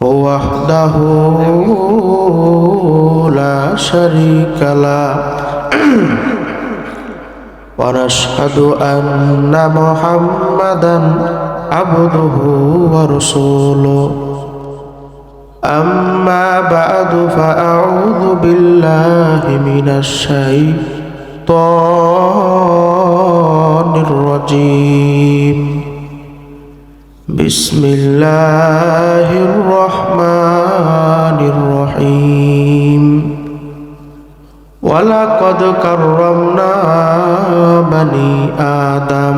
وحده لا شريك له ونشهد أن محمدا عبده ورسوله أما بعد فأعوذ بالله من الشيطان الرجيم بسم الله الرحمن الرحيم ولقد كرمنا بني آدم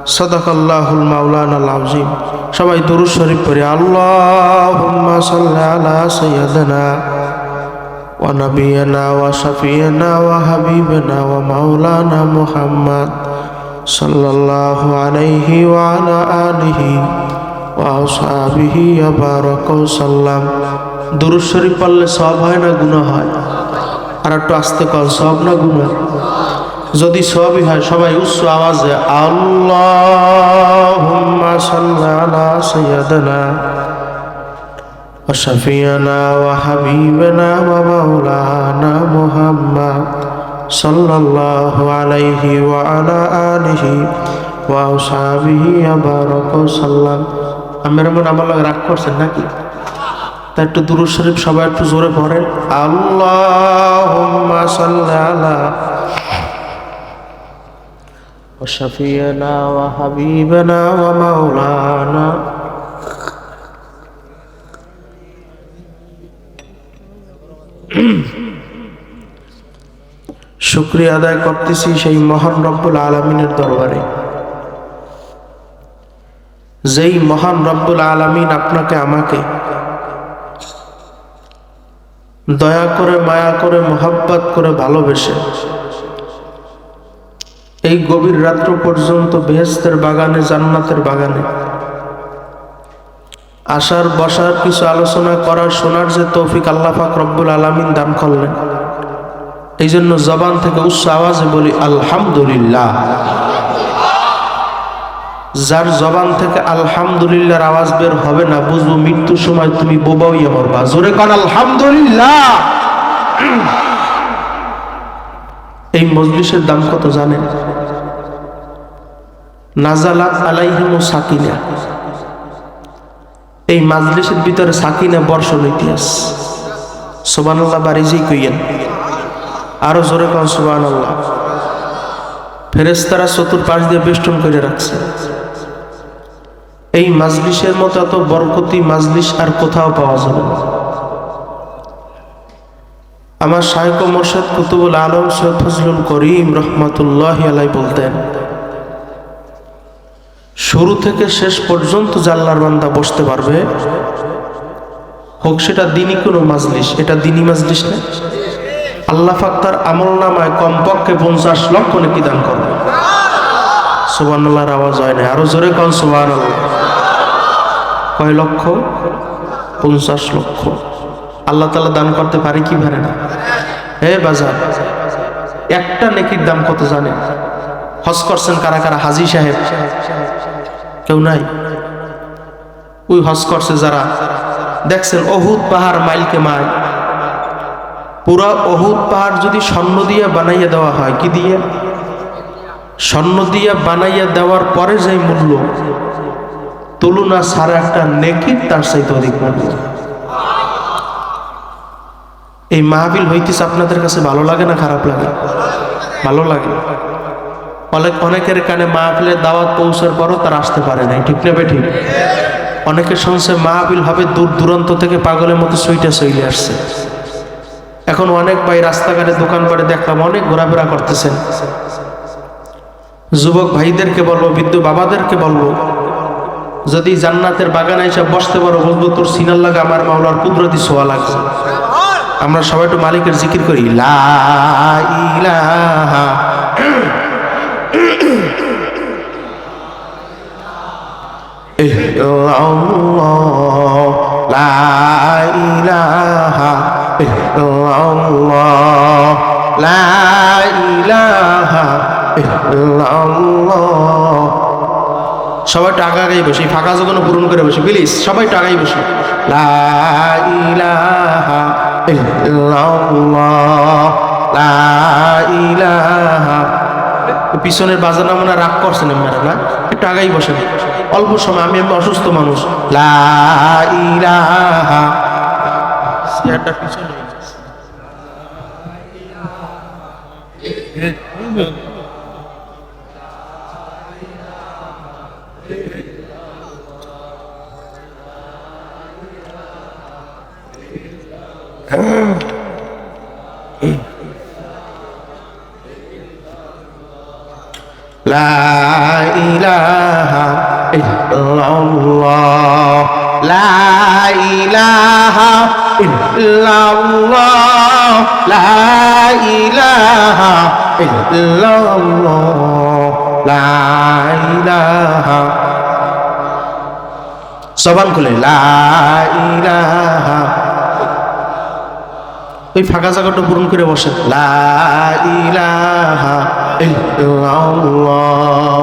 صدق الله المولانا العظيم সবাই দুরূদ শরীফ পড়ি আল্লাহুম্মা সাল্লি আলা সাইয়্যিদিনা ওয়া নাবিয়িনা ওয়া শাফিয়িনা ওয়া হাবিবিনা ওয়া মাওলানা মুহাম্মদ সাল্লাল্লাহু আলাইহি ওয়া আলা আলিহি ওয়া আসহাবিহি ওয়া বারাকা ওয়া সাল্লাম। দুরূদ শরীফ পড়লে সওয়াব হয় না গুনাহ হয়? আর একটু আস্তে কর, সওয়াব না গুনাহ? যদি সওয়াবই হয় সবাই উচ্চ আওয়াজে আল্লাহুম্মা সাল্লি আলা সাইয়্যিদিনা ওয়া শাফিয়িনা ওয়া হাবিবিনা ওয়া মাওলানা মুহাম্মদ সাল্লাল্লাহু আলাইহি ওয়া আলা আলিহি ওয়া আসহাবিহি ওয়া বারাকা ওয়া সাল্লাম। আমার মন আমার লাগে রাগ করছেন নাকি? তাই একটু দুরূদ শরীফ সবাই একটু জোরে পড়েন আল্লাহুম্মা সাল্লি আলা ওয়া শাফিয়িনা ওয়া হাবিবিনা ওয়া মাওলানা শুকরিয়া আদায় করতেছি সেই মহান রব্বুল আলামিনের দরবারে, যেই মহান রব্বুল আলামিন আপনাকে আমাকে দয়া করে মায়া করে মোহাব্বত করে ভালোবেসে এই গভীর রাত্র পর্যন্ত বেহেশতের বাগানে জান্নাতের বাগানে আসার বসার কিছু আলোচনা করার শোনার যে তৌফিক আল্লাহ পাক রব্বুল আলামিন দান করলেন, এই জন্য জবান থেকে উচ্চ আওয়াজে বলি আলহামদুলিল্লাহ। যার জবান থেকে আলহামদুলিল্লাহর আওয়াজ বের হবে না বুঝবো মৃত্যুর সময় তুমি বোবা হইয়া মরবা। জোরে কর আলহামদুলিল্লাহ। এই মজলিসের দাম কত জানেন? নাজালাত আলাইহিমুস সাকিনা। এই মাজলিসের ভিতরে সাকিনা বর্ষণ ইতিহাস। সুবহানাল্লাহ বারিজি কইয়েন, আরো জোরে কন সুবহানাল্লাহ। ফেরেশতারা চতুর্পাশ দিয়ে বেষ্টন করে রাখছে। এই মাজলিসের মতো এত বরকতি মাজলিস আর কোথাও পাওয়া যাবে না। আমার শায়খ ও মুর্শিদ কুতুবুল আলম সৈয়দ ফজলুল করিম রহমাতুল্লাহি আলাইহি বলতেন, শুরু থেকে শেষ পর্যন্ত যে আল্লাহর বান্দা বসতে পারবে, হোক সেটা দিনই কোনো মাজলিস, এটা দিনই মাজলিস না, আল্লাহ পাক তার আমলনামায় কমপক্ষে 50 লক্ষ নেকি দান করবে। সুবহানাল্লাহর আওয়াজ হয় না, আরো জোরে কোন সুবহানাল্লাহ। কয় লক্ষ? 50 লক্ষ। আল্লাহ তাআলা দান করতে পারে কি পারে না? হে বাজার, একটা নেকির দাম কত জানেন? হজ করছেন কারা কারা? হাজী সাহেব কেউ নাই? ওই হজ করছে যারা, দেখছেন অহুদ পাহাড় মাইলকে মাইল, পুরা অহুদ পাহাড় যদি স্বর্ণ দিয়ে বানাইয়া দেওয়া হয়, কি দিয়ে? স্বর্ণ দিয়ে বানাইয়া দেওয়ার পরে যে মূল্য, তুলনা ছাড়া একটা নেকির তার চাইতে অধিক মূল্য। এই মাহফিল হইতেছে আপনাদের কাছে ভালো লাগে না খারাপ লাগে? ভালো লাগে। অনেকের কানে মাহফিলের দাওয়াত পৌঁছার পরও তারা আসতে পারে নাই, ঠিক না বেঠিক? অনেকে শুনছে মাহফিল হবে দূর দূরান্ত থেকে পাগলের মতো সুইটা চলে আসছে। এখন অনেক ভাই রাস্তাঘাটে দোকানপাটে দেখলাম অনেক ঘোরাফেরা করতেছেন। যুবক ভাইদেরকে বলবো, বৃদ্ধ বাবাদেরকে বলবো, যদি জান্নাতের বাগানে এসে বসতে পারো, বলবো তোর সিনার লাগে আমার মাওলার কুদরতি ছোঁয়া লাগছে। আমরা সবাই একটু মালিকের জিকির করি, লা ইলাহা ইল্লাল্লাহ, লা ইলাহা ইল্লাল্লাহ, লা ইলাহা ইল্লাল্লাহ। সবাই টাকাই বসে, ফাঁকা যখন পূরণ করে বসে, প্লিজ সবাই টাকাই বসে। লা ইলাহা ইল্লাল্লাহ, লা ইলাহা। পিছনের বাজার মনে রাগ করছেন আপনারা না, একটু আগাই বসেন অল্প সময়, আমি অসুস্থ মানুষ। লা ইলাহা, চেয়ারটা পিছনে। লা ইলাহা ইল্লাল্লাহ, লা ইলাহা ইল্লাল্লাহ, লা ইলাহা ইল্লাল্লাহ, লা ইলাহা। জবান খুলে লা ইলাহা। ওই ফাঁকা জায়গাটা পূরণ করে বসেন। লা ইলাহা ইল্লাল্লাহ,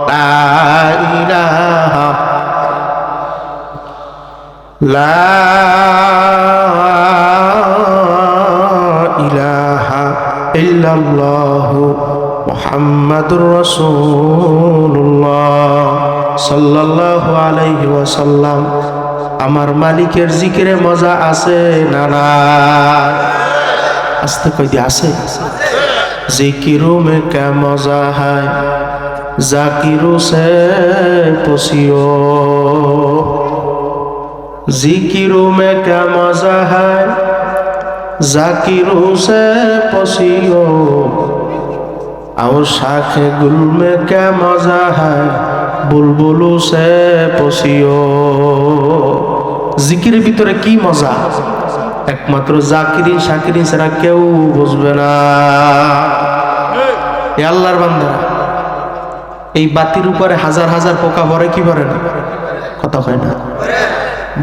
লা ইলাহা, লা ইলাহা ইল্লাল্লাহ মুহাম্মাদুর রাসূলুল্লাহ সাল্লাল্লাহু আলাইহি ওয়াসাল্লাম। আমার মালিকের জিকিরে মজা আছে না না? আস্তে কই দিয়ে আছে। জিকিরু মে কে মজা है জাকিরু সে পসিও, জিকিরু মে কে মজা है জাকিরু সে পসিও, और शाखे गुल में क्या मजा है बुलबुलू से पसियो। জিকিরের ভিতরে কি মজা একমাত্র জাকিরিন শাকিরিন ছাড়া কেউ বুঝবে না। এ আল্লাহর বান্দা, এই বাতির উপরে হাজার হাজার পোকা ভরে কি ভরে না? কথা হয় না।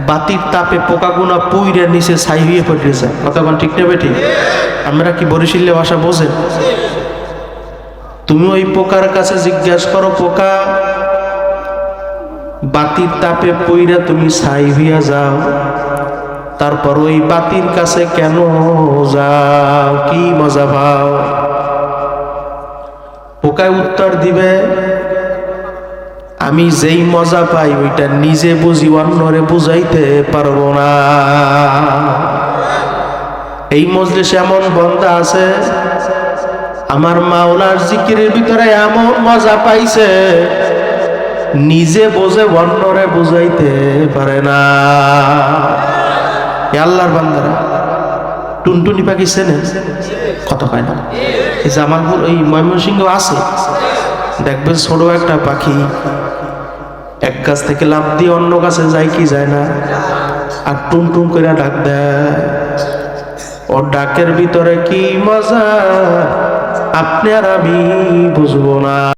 বাতির তাপে পোকাগুনা পুইরে নিচে ছাই হয়ে পড়ে যায়। কথা বল ঠিক না বেঠিক? আমরা কি বরিশালে ভাষা বোঝেন? তুমি ওই পোকার কাছে জিজ্ঞাসা করো, পোকা বাতির তাপে পইরা তুমি ছাই হইয়া যাও, তারপর ওই বাতির কাছে কেন যাও? কি মজা পাও? পোকায় উত্তর দিবে, আমি যেই মজা পাই ওইটা নিজে বুঝি, অন্যরে বুঝাইতে পারবো না। এই মজলিসে এমন বান্দা আছে আমার মাওলার জিকিরের ভিতরে এমন মজা পাইছে, নিজে বোঝে অন্যরে বুঝাইতে পারে না। আল্লাহর বান্দারা, টুনটুনি পাখি চেনেন? কত পায় না। এই জামালপুর এই ময়মনসিংহ আছে, দেখবেন ছোট একটা পাখি এক গাছ থেকে লাফ দিয়ে অন্য গাছে যায় কি যায় না, আর টুন টুন করে ডাক দেয়। ওর ডাকের ভিতরে কি মজা আপনি আর আমি বুঝবো না।